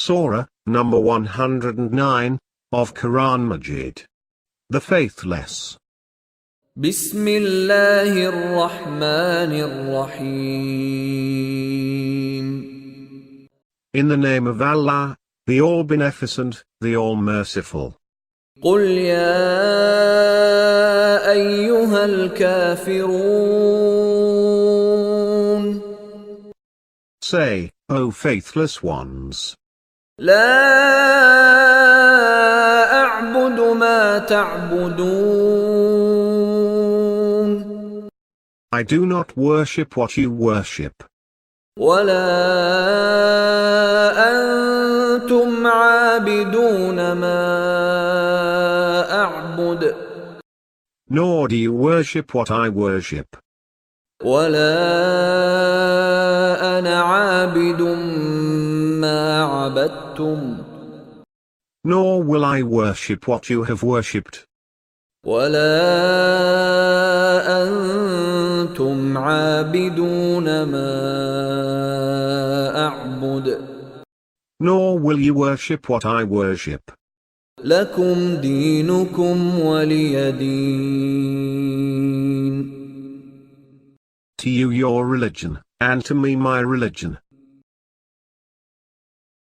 Surah, number 109, of Quran Majeed. The Faithless. Bismillahir Rahmanir Rahim. In the name of Allah, the All-Beneficent, the All-Merciful. قُلْ يَا أَيُّهَا الْكَافِرُونَ. Say, O faithless ones. لا أعبد ما تعبدون. I do not worship what you worship. ولا أنتم عابدون ما أعبد. Nor do you worship what I worship. ولا أنا عابد ما عبدتم. Nor will I worship what you have worshipped. ولا أنتم عابدون ما أعبد. Nor will you worship what I worship. لكم دينكم ولي دين. To you your religion, and to me my religion.